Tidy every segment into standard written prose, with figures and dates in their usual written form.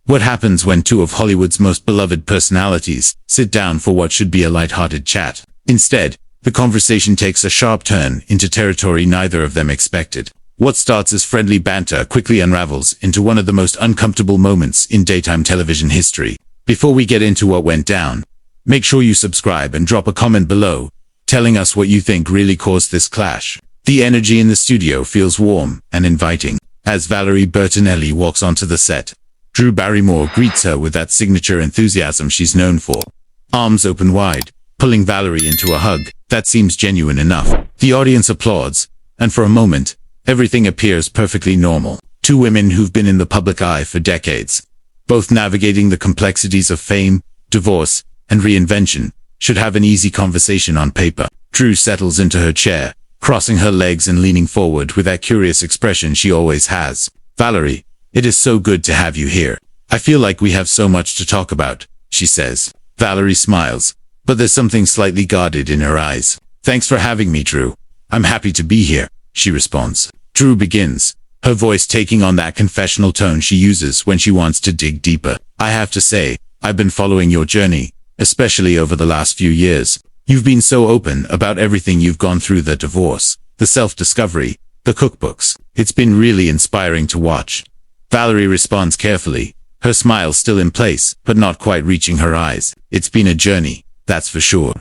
What happens when two of Hollywood's most beloved personalities sit down for what should be a light-hearted chat? Instead, the conversation takes a sharp turn into territory neither of them expected. What starts as friendly banter quickly unravels into one of the most uncomfortable moments in daytime television history. Before we get into what went down, make sure you subscribe and drop a comment below, telling us what you think really caused this clash. The energy in the studio feels warm and inviting. As Valerie Bertinelli walks onto the set, Drew Barrymore greets her with that signature enthusiasm she's known for. Arms open wide, pulling Valerie into a hug that seems genuine enough. The audience applauds, and for a moment, everything appears perfectly normal. Two women who've been in the public eye for decades, both navigating the complexities of fame, divorce, and reinvention, should have an easy conversation on paper. Drew settles into her chair, crossing her legs and leaning forward with that curious expression she always has. Valerie, it is so good to have you here. I feel like we have so much to talk about, she says. Valerie smiles, but there's something slightly guarded in her eyes. Thanks for having me, Drew. I'm happy to be here, she responds. Drew begins, her voice taking on that confessional tone she uses when she wants to dig deeper. I have to say, I've been following your journey, especially over the last few years. You've been so open about everything you've gone through, the divorce, the self-discovery, the cookbooks. It's been really inspiring to watch. Valerie responds carefully, her smile still in place, but not quite reaching her eyes. It's been a journey, that's for sure.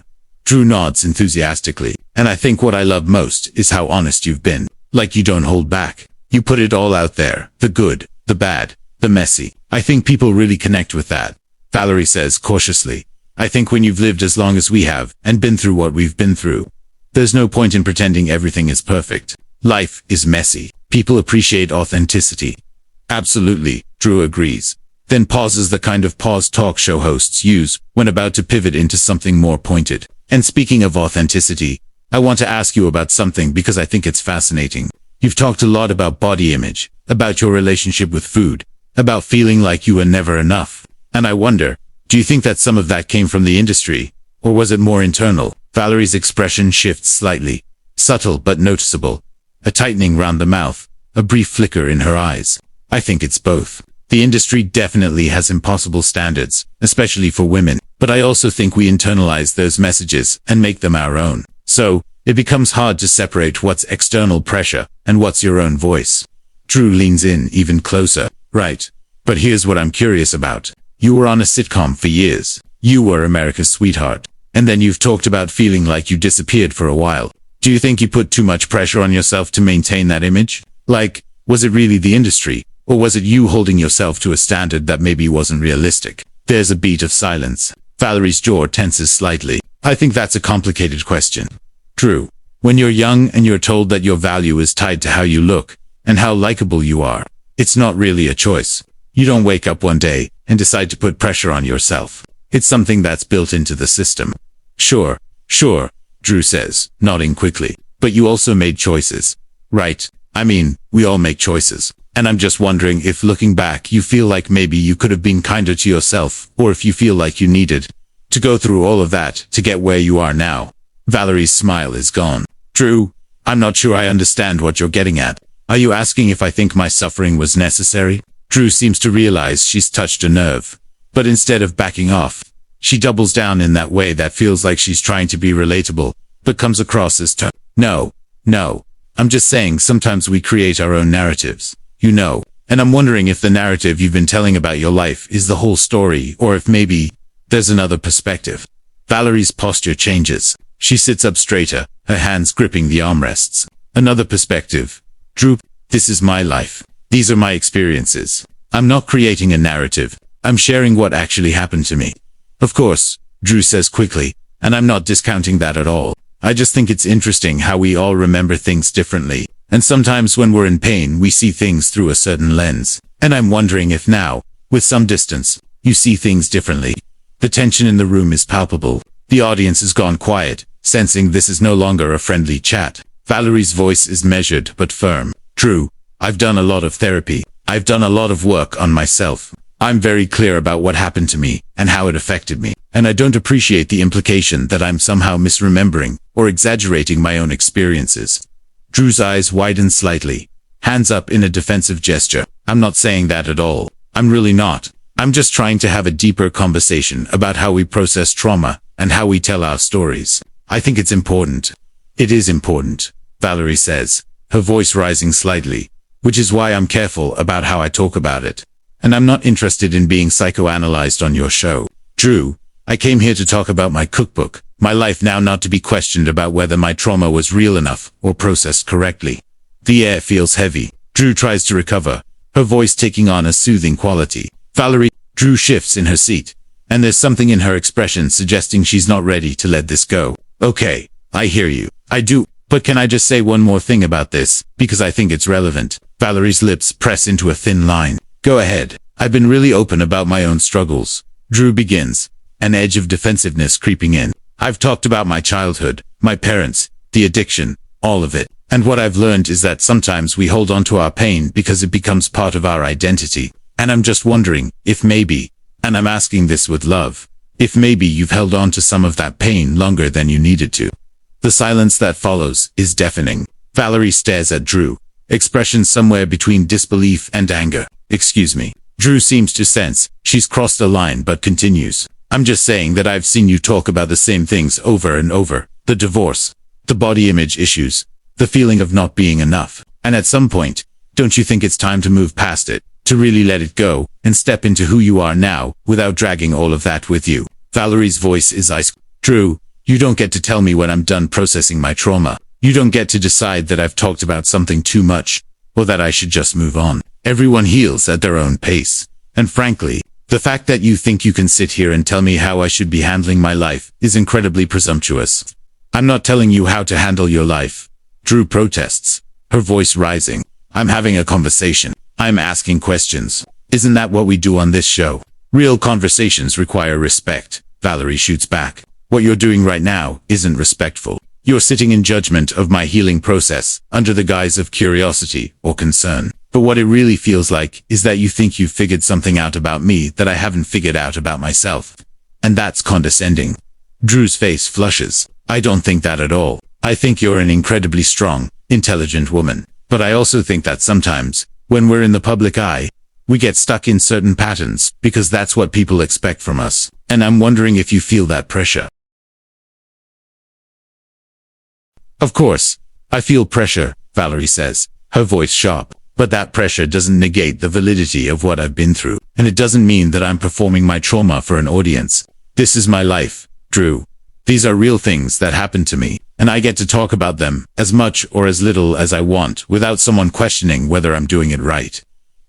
Drew nods enthusiastically, and I think what I love most is how honest you've been. Like you don't hold back. You put it all out there, the good, the bad, the messy. I think people really connect with that. Valerie says cautiously, I think when you've lived as long as we have, and been through what we've been through, there's no point in pretending everything is perfect. Life is messy. People appreciate authenticity. Absolutely, Drew agrees. Then pauses, the kind of pause talk show hosts use when about to pivot into something more pointed. And speaking of authenticity, I want to ask you about something because I think it's fascinating. You've talked a lot about body image, about your relationship with food, about feeling like you were never enough. And I wonder, do you think that some of that came from the industry, or was it more internal? Valerie's expression shifts slightly, subtle but noticeable, a tightening round the mouth, a brief flicker in her eyes. I think it's both. The industry definitely has impossible standards, especially for women, but I also think we internalize those messages and make them our own. So, it becomes hard to separate what's external pressure and what's your own voice. Drew leans in even closer. Right. But here's what I'm curious about. You were on a sitcom for years. You were America's sweetheart. And then you've talked about feeling like you disappeared for a while. Do you think you put too much pressure on yourself to maintain that image? Like, was it really the industry? Or was it you holding yourself to a standard that maybe wasn't realistic? There's a beat of silence. Valerie's jaw tenses slightly. I think that's a complicated question. Drew, when you're young and you're told that your value is tied to how you look and how likable you are, it's not really a choice. You don't wake up one day and decide to put pressure on yourself. It's something that's built into the system. Sure, Drew says, nodding quickly. But you also made choices, right? I mean, we all make choices. And I'm just wondering if looking back you feel like maybe you could have been kinder to yourself, or if you feel like you needed to go through all of that to get where you are now. Valerie's smile is gone. Drew, I'm not sure I understand what you're getting at. Are you asking if I think my suffering was necessary? Drew seems to realize she's touched a nerve. But instead of backing off, she doubles down in that way that feels like she's trying to be relatable, but comes across as No. I'm just saying sometimes we create our own narratives. You know, and I'm wondering if the narrative you've been telling about your life is the whole story, or if maybe there's another perspective. Valerie's posture changes. She sits up straighter, her hands gripping the armrests. Another perspective. Drew, this is my life. These are my experiences. I'm not creating a narrative. I'm sharing what actually happened to me. Of course, Drew says quickly, and I'm not discounting that at all. I just think it's interesting how we all remember things differently. And sometimes when we're in pain, we see things through a certain lens. And I'm wondering if now, with some distance, you see things differently. The tension in the room is palpable. The audience has gone quiet, sensing this is no longer a friendly chat. Valerie's voice is measured but firm. Drew, I've done a lot of therapy. I've done a lot of work on myself. I'm very clear about what happened to me and how it affected me. And I don't appreciate the implication that I'm somehow misremembering or exaggerating my own experiences. Drew's eyes widen slightly, hands up in a defensive gesture. I'm not saying that at all. I'm really not. I'm just trying to have a deeper conversation about how we process trauma and how we tell our stories. I think it's important. It is important, Valerie says, her voice rising slightly, which is why I'm careful about how I talk about it. And I'm not interested in being psychoanalyzed on your show. Drew, I came here to talk about my cookbook, my life now, not to be questioned about whether my trauma was real enough or processed correctly. The air feels heavy. Drew tries to recover, her voice taking on a soothing quality. Drew shifts in her seat, and there's something in her expression suggesting she's not ready to let this go. Okay, I hear you. I do. But can I just say one more thing about this, because I think it's relevant? Valerie's lips press into a thin line. Go ahead. I've been really open about my own struggles. Drew begins, an edge of defensiveness creeping in. I've talked about my childhood, my parents, the addiction, all of it. And what I've learned is that sometimes we hold on to our pain because it becomes part of our identity. And I'm just wondering if maybe, and I'm asking this with love, if maybe you've held on to some of that pain longer than you needed to. The silence that follows is deafening. Valerie stares at Drew, expression somewhere between disbelief and anger. Excuse me. Drew seems to sense she's crossed a line but continues. I'm just saying that I've seen you talk about the same things over and over. The divorce, the body image issues, the feeling of not being enough. And at some point, don't you think it's time to move past it, to really let it go, and step into who you are now, without dragging all of that with you? Valerie's voice is ice. Drew, you don't get to tell me when I'm done processing my trauma. You don't get to decide that I've talked about something too much, or that I should just move on. Everyone heals at their own pace. And frankly, the fact that you think you can sit here and tell me how I should be handling my life is incredibly presumptuous. I'm not telling you how to handle your life. Drew protests, her voice rising. I'm having a conversation. I'm asking questions. Isn't that what we do on this show? Real conversations require respect. Valerie shoots back. What you're doing right now isn't respectful. You're sitting in judgment of my healing process, under the guise of curiosity or concern. But what it really feels like is that you think you've figured something out about me that I haven't figured out about myself. And that's condescending. Drew's face flushes. I don't think that at all. I think you're an incredibly strong, intelligent woman. But I also think that sometimes, when we're in the public eye, we get stuck in certain patterns because that's what people expect from us. And I'm wondering if you feel that pressure. Of course, I feel pressure, Valerie says, her voice sharp. But that pressure doesn't negate the validity of what I've been through. And it doesn't mean that I'm performing my trauma for an audience. This is my life, Drew. These are real things that happened to me, and I get to talk about them as much or as little as I want without someone questioning whether I'm doing it right.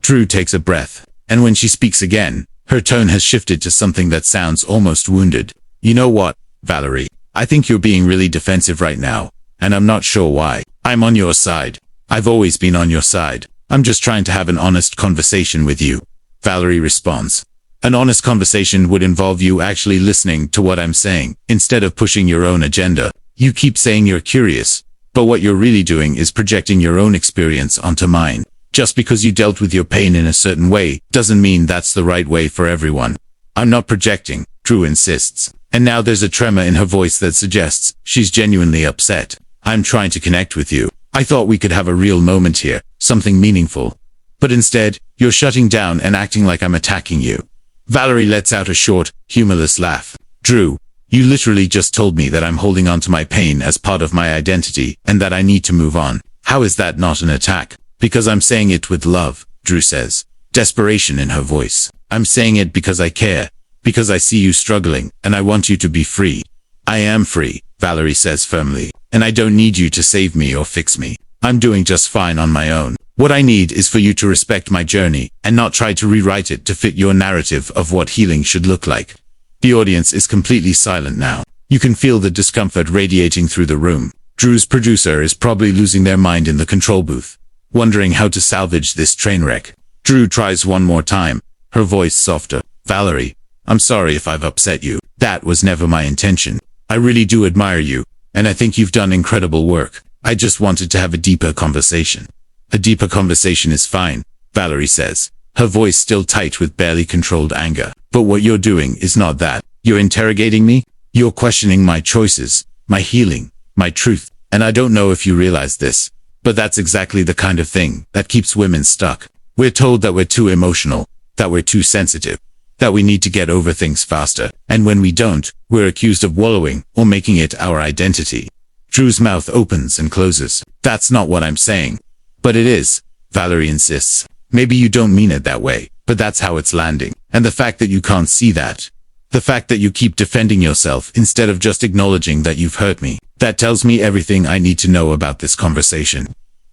Drew takes a breath, and when she speaks again, her tone has shifted to something that sounds almost wounded. You know what, Valerie? I think you're being really defensive right now, and I'm not sure why. I'm on your side. I've always been on your side. I'm just trying to have an honest conversation with you. Valerie responds. An honest conversation would involve you actually listening to what I'm saying, instead of pushing your own agenda. You keep saying you're curious, but what you're really doing is projecting your own experience onto mine. Just because you dealt with your pain in a certain way, doesn't mean that's the right way for everyone. I'm not projecting, Drew insists. And now there's a tremor in her voice that suggests she's genuinely upset. I'm trying to connect with you. I thought we could have a real moment here, something meaningful. But instead, you're shutting down and acting like I'm attacking you. Valerie lets out a short, humorless laugh. Drew, you literally just told me that I'm holding on to my pain as part of my identity and that I need to move on. How is that not an attack? Because I'm saying it with love, Drew says, desperation in her voice. I'm saying it because I care, because I see you struggling, and I want you to be free. I am free, Valerie says firmly. And I don't need you to save me or fix me. I'm doing just fine on my own. What I need is for you to respect my journey and not try to rewrite it to fit your narrative of what healing should look like. The audience is completely silent now. You can feel the discomfort radiating through the room. Drew's producer is probably losing their mind in the control booth, wondering how to salvage this train wreck. Drew tries one more time, her voice softer. Valerie, I'm sorry if I've upset you. That was never my intention. I really do admire you. And I think you've done incredible work. I just wanted to have a deeper conversation. A deeper conversation is fine, Valerie says, her voice still tight with barely controlled anger. But what you're doing is not that. You're interrogating me. You're questioning my choices, my healing, my truth. And I don't know if you realize this, but that's exactly the kind of thing that keeps women stuck. We're told that we're too emotional, that we're too sensitive, that we need to get over things faster, and when we don't, we're accused of wallowing or making it our identity. Drew's mouth opens and closes. That's not what I'm saying. But it is, Valerie insists. Maybe you don't mean it that way, but that's how it's landing. And the fact that you can't see that, the fact that you keep defending yourself instead of just acknowledging that you've hurt me, that tells me everything I need to know about this conversation.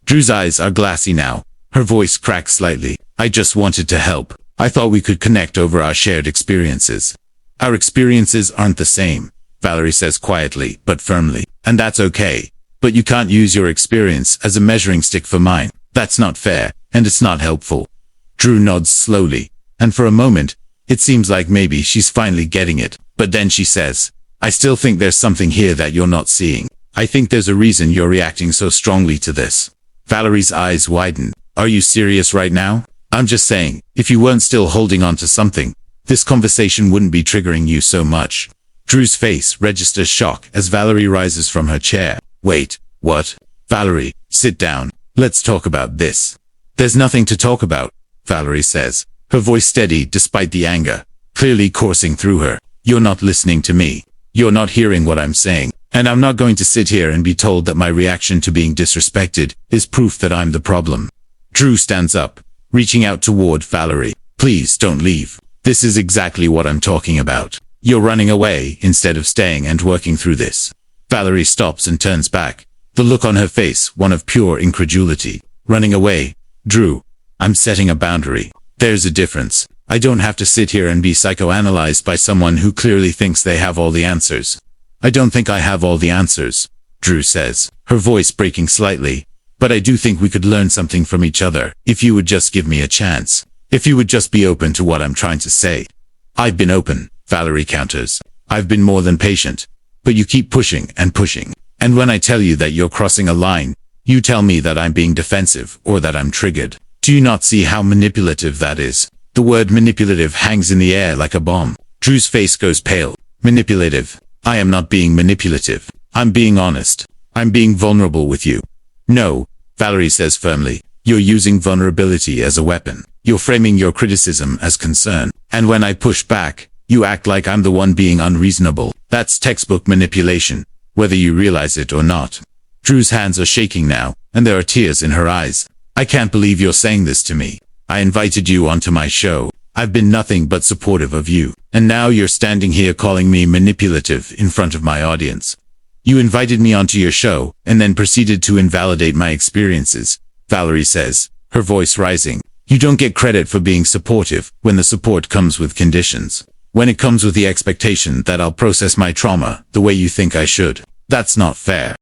Drew's eyes are glassy now. Her voice cracks slightly. I just wanted to help. I thought we could connect over our shared experiences. Our experiences aren't the same, Valerie says quietly but firmly. And that's okay. But you can't use your experience as a measuring stick for mine. That's not fair, and it's not helpful. Drew nods slowly, and for a moment, it seems like maybe she's finally getting it. But then she says, I still think there's something here that you're not seeing. I think there's a reason you're reacting so strongly to this. Valerie's eyes widen. Are you serious right now? I'm just saying, if you weren't still holding on to something, this conversation wouldn't be triggering you so much. Drew's face registers shock as Valerie rises from her chair. Wait, what? Valerie, sit down. Let's talk about this. There's nothing to talk about, Valerie says, her voice steady despite the anger, clearly coursing through her. You're not listening to me. You're not hearing what I'm saying. And I'm not going to sit here and be told that my reaction to being disrespected is proof that I'm the problem. Drew stands up, reaching out toward Valerie. Please don't leave. This is exactly what I'm talking about. You're running away instead of staying and working through this. Valerie stops and turns back, the look on her face one of pure incredulity. Running away? Drew, I'm setting a boundary. There's a difference. I don't have to sit here and be psychoanalyzed by someone who clearly thinks they have all the answers. I don't think I have all the answers, Drew says, her voice breaking slightly. But I do think we could learn something from each other if you would just give me a chance. If you would just be open to what I'm trying to say. I've been open, Valerie counters. I've been more than patient. But you keep pushing and pushing. And when I tell you that you're crossing a line, you tell me that I'm being defensive or that I'm triggered. Do you not see how manipulative that is? The word manipulative hangs in the air like a bomb. Drew's face goes pale. Manipulative. I am not being manipulative. I'm being honest. I'm being vulnerable with you. No, Valerie says firmly. You're using vulnerability as a weapon. You're framing your criticism as concern. And when I push back, you act like I'm the one being unreasonable. That's textbook manipulation, whether you realize it or not. Drew's hands are shaking now, and there are tears in her eyes. I can't believe you're saying this to me. I invited you onto my show. I've been nothing but supportive of you. And now you're standing here calling me manipulative in front of my audience. You invited me onto your show, and then proceeded to invalidate my experiences, Valerie says, her voice rising. You don't get credit for being supportive when the support comes with conditions. When it comes with the expectation that I'll process my trauma the way you think I should. That's not fair.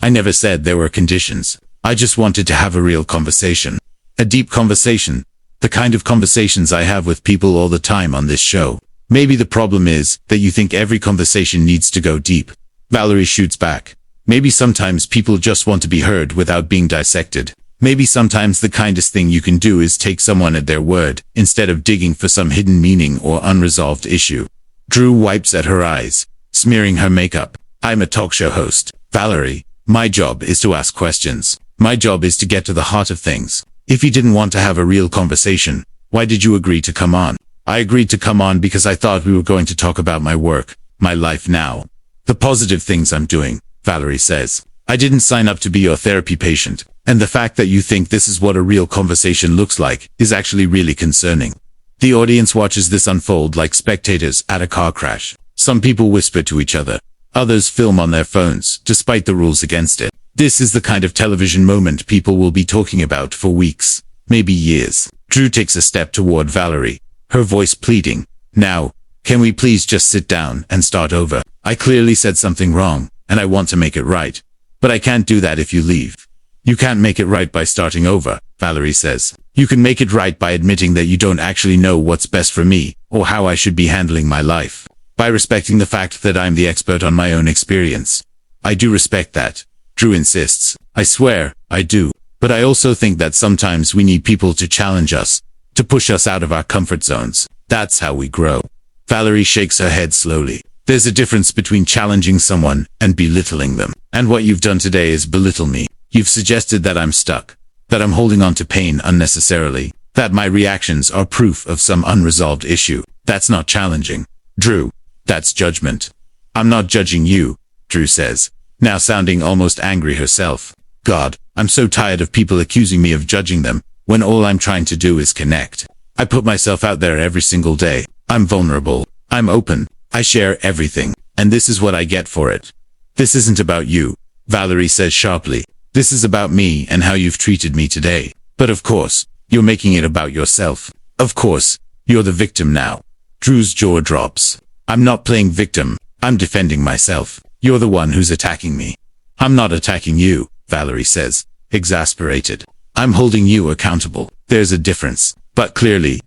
I never said there were conditions. I just wanted to have a real conversation. A deep conversation. The kind of conversations I have with people all the time on this show. Maybe the problem is that you think every conversation needs to go deep. Valerie shoots back. Maybe sometimes people just want to be heard without being dissected. Maybe sometimes the kindest thing you can do is take someone at their word, instead of digging for some hidden meaning or unresolved issue. Drew wipes at her eyes, smearing her makeup. I'm a talk show host, Valerie. My job is to ask questions. My job is to get to the heart of things. If you didn't want to have a real conversation, why did you agree to come on? I agreed to come on because I thought we were going to talk about my work, my life now. The positive things I'm doing, Valerie says. I didn't sign up to be your therapy patient, and the fact that you think this is what a real conversation looks like is actually really concerning. The audience watches this unfold like spectators at a car crash. Some people whisper to each other. Others film on their phones, despite the rules against it. This is the kind of television moment people will be talking about for weeks, maybe years. Drew takes a step toward Valerie, her voice pleading. Now, can we please just sit down and start over? I clearly said something wrong, and I want to make it right. But I can't do that if you leave. You can't make it right by starting over, Valerie says. You can make it right by admitting that you don't actually know what's best for me, or how I should be handling my life. By respecting the fact that I'm the expert on my own experience. I do respect that, Drew insists. I swear, I do. But I also think that sometimes we need people to challenge us, to push us out of our comfort zones. That's how we grow. Valerie shakes her head slowly. There's a difference between challenging someone and belittling them. And what you've done today is belittle me. You've suggested that I'm stuck, that I'm holding on to pain unnecessarily, That my reactions are proof of some unresolved issue. That's not challenging. Drew, that's judgment. I'm not judging you, Drew says, now sounding almost angry herself. God, I'm so tired of people accusing me of judging them, when all I'm trying to do is connect. I put myself out there every single day. I'm vulnerable. I'm open. I share everything. And this is what I get for it. This isn't about you, Valerie says sharply. This is about me and how you've treated me today. But of course, you're making it about yourself. Of course, you're the victim now. Drew's jaw drops. I'm not playing victim. I'm defending myself. You're the one who's attacking me. I'm not attacking you, Valerie says, exasperated. I'm holding you accountable. There's a difference. But clearly,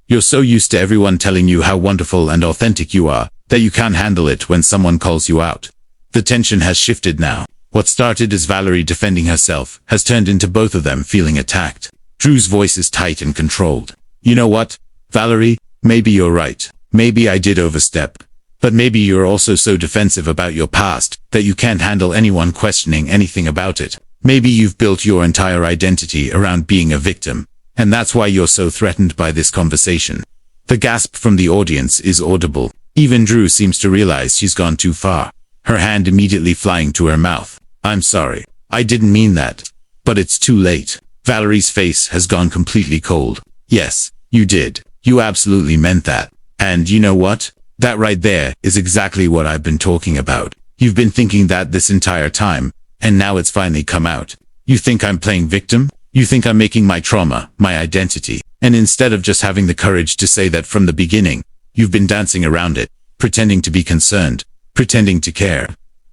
you're so used to everyone telling you how wonderful and authentic you are, that you can't handle it when someone calls you out. The tension has shifted now. What started as Valerie defending herself has turned into both of them feeling attacked. Drew's voice is tight and controlled. You know what, Valerie? Maybe you're right. Maybe I did overstep. But maybe you're also so defensive about your past that you can't handle anyone questioning anything about it. Maybe you've built your entire identity around being a victim, and that's why you're so threatened by this conversation. The gasp from the audience is audible. Even Drew seems to realize she's gone too far, her hand immediately flying to her mouth. I'm sorry. I didn't mean that. But it's too late. Valerie's face has gone completely cold. Yes, you did. You absolutely meant that. And you know what? That right there is exactly what I've been talking about. You've been thinking that this entire time, and now it's finally come out. You think I'm playing victim? You think I'm making my trauma my identity, and instead of just having the courage to say that from the beginning, you've been dancing around it, pretending to be concerned, pretending to care.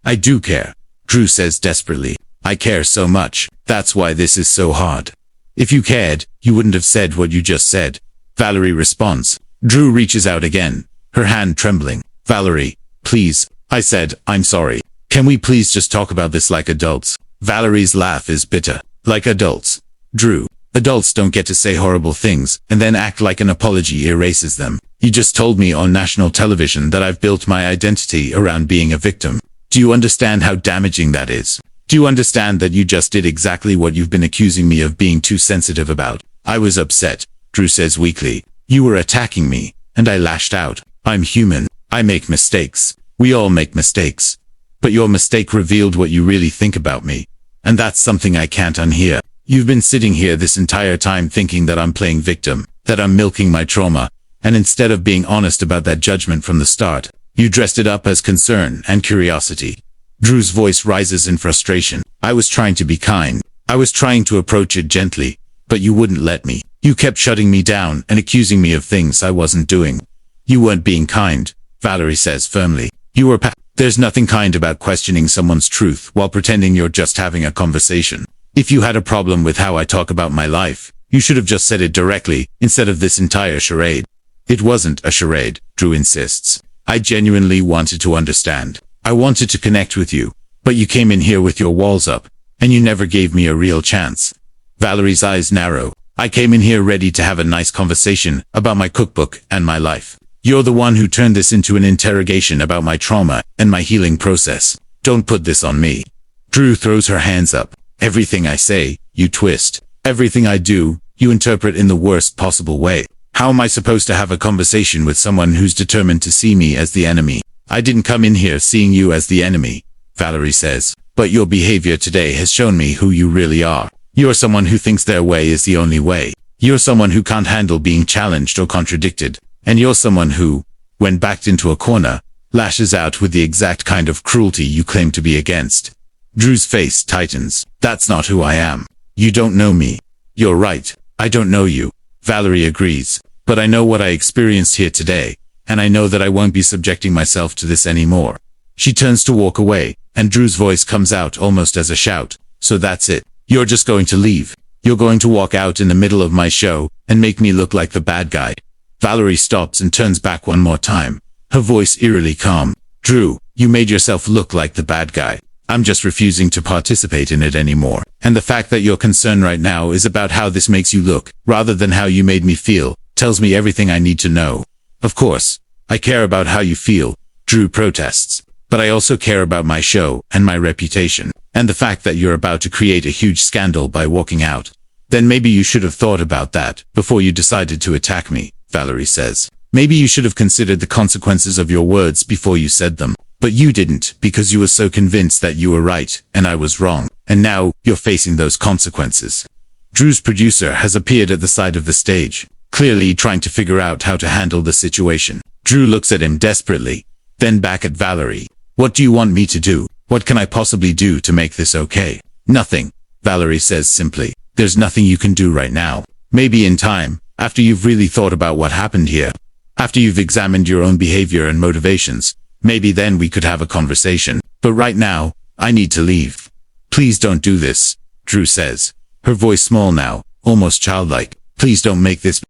I do care, Drew says desperately. I care so much. That's why this is so hard. If you cared, you wouldn't have said what you just said. Valerie responds. Drew reaches out again, her hand trembling. Valerie, please. I said, I'm sorry. Can we please just talk about this like adults? Valerie's laugh is bitter. Like adults. Drew, adults don't get to say horrible things and then act like an apology erases them. You just told me on national television that I've built my identity around being a victim. Do you understand how damaging that is? Do you understand that you just did exactly what you've been accusing me of being too sensitive about? I was upset, Drew says weakly. You were attacking me, and I lashed out. I'm human. I make mistakes. We all make mistakes. But your mistake revealed what you really think about me. And that's something I can't unhear. You've been sitting here this entire time thinking that I'm playing victim, that I'm milking my trauma, and instead of being honest about that judgment from the start, you dressed it up as concern and curiosity. Drew's voice rises in frustration. I was trying to be kind. I was trying to approach it gently, but you wouldn't let me. You kept shutting me down and accusing me of things I wasn't doing. You weren't being kind, Valerie says firmly. You were There's nothing kind about questioning someone's truth while pretending you're just having a conversation. If you had a problem with how I talk about my life, you should have just said it directly, instead of this entire charade. It wasn't a charade, Drew insists. I genuinely wanted to understand. I wanted to connect with you, but you came in here with your walls up, and you never gave me a real chance. Valerie's eyes narrow. I came in here ready to have a nice conversation about my cookbook and my life. You're the one who turned this into an interrogation about my trauma and my healing process. Don't put this on me. Drew throws her hands up. Everything I say, you twist. Everything I do, you interpret in the worst possible way. How am I supposed to have a conversation with someone who's determined to see me as the enemy? I didn't come in here seeing you as the enemy, Valerie says. But your behavior today has shown me who you really are. You're someone who thinks their way is the only way. You're someone who can't handle being challenged or contradicted. And you're someone who, when backed into a corner, lashes out with the exact kind of cruelty you claim to be against. Drew's face tightens. That's not who I am. You don't know me. You're right. I don't know you. Valerie agrees. But I know what I experienced here today, and I know that I won't be subjecting myself to this anymore. She turns to walk away, and Drew's voice comes out almost as a shout. So that's it. You're just going to leave. You're going to walk out in the middle of my show and make me look like the bad guy. Valerie stops and turns back one more time, her voice eerily calm. Drew, you made yourself look like the bad guy. I'm just refusing to participate in it anymore. And the fact that your concern right now is about how this makes you look, rather than how you made me feel, tells me everything I need to know. Of course, I care about how you feel, Drew protests. But I also care about my show and my reputation, and the fact that you're about to create a huge scandal by walking out. Then maybe you should have thought about that before you decided to attack me, Valerie says. Maybe you should have considered the consequences of your words before you said them. But you didn't, because you were so convinced that you were right and I was wrong. And now you're facing those consequences. Drew's producer has appeared at the side of the stage, clearly trying to figure out how to handle the situation. Drew looks at him desperately, then back at Valerie. What do you want me to do? What can I possibly do to make this okay? Nothing, Valerie says simply. There's nothing you can do right now. Maybe in time, after you've really thought about what happened here, after you've examined your own behavior and motivations, maybe then we could have a conversation. But right now, I need to leave. Please don't do this, Drew says, her voice small now, almost childlike. Please don't make this.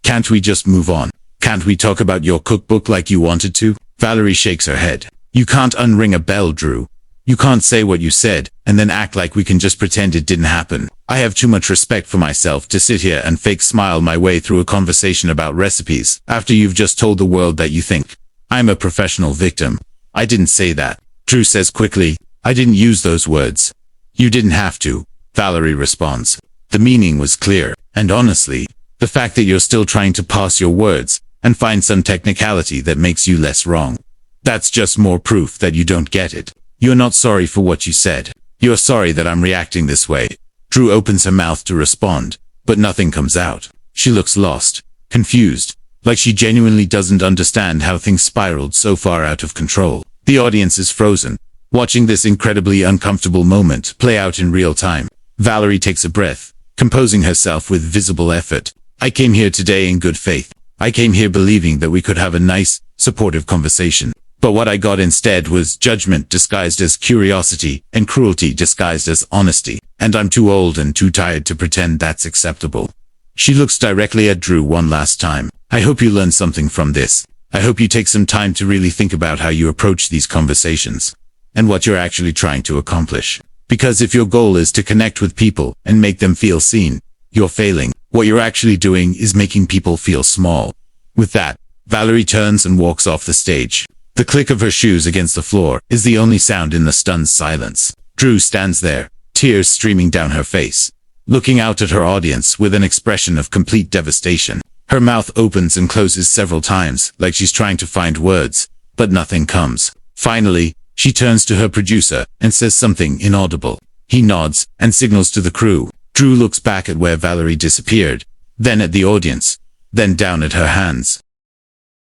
Can't we just move on? Can't we talk about your cookbook like you wanted to? Valerie shakes her head. You can't unring a bell, Drew. You can't say what you said, and then act like we can just pretend it didn't happen. I have too much respect for myself to sit here and fake smile my way through a conversation about recipes, after you've just told the world that you think I'm a professional victim. I didn't say that, Drew says quickly. I didn't use those words. You didn't have to, Valerie responds. The meaning was clear, and honestly, the fact that you're still trying to parse your words and find some technicality that makes you less wrong, that's just more proof that you don't get it. You're not sorry for what you said. You're sorry that I'm reacting this way. Drew opens her mouth to respond, but nothing comes out. She looks lost, confused, like she genuinely doesn't understand how things spiraled so far out of control. The audience is frozen, watching this incredibly uncomfortable moment play out in real time. Valerie takes a breath, composing herself with visible effort. I came here today in good faith. I came here believing that we could have a nice, supportive conversation. But what I got instead was judgment disguised as curiosity and cruelty disguised as honesty. And I'm too old and too tired to pretend that's acceptable. She looks directly at Drew one last time. I hope you learn something from this. I hope you take some time to really think about how you approach these conversations and what you're actually trying to accomplish. Because if your goal is to connect with people and make them feel seen, you're failing. What you're actually doing is making people feel small. With that, Valerie turns and walks off the stage. The click of her shoes against the floor is the only sound in the stunned silence. Drew stands there, tears streaming down her face, looking out at her audience with an expression of complete devastation. Her mouth opens and closes several times, like she's trying to find words, but nothing comes. Finally, she turns to her producer and says something inaudible. He nods and signals to the crew. Drew looks back at where Valerie disappeared, then at the audience, then down at her hands.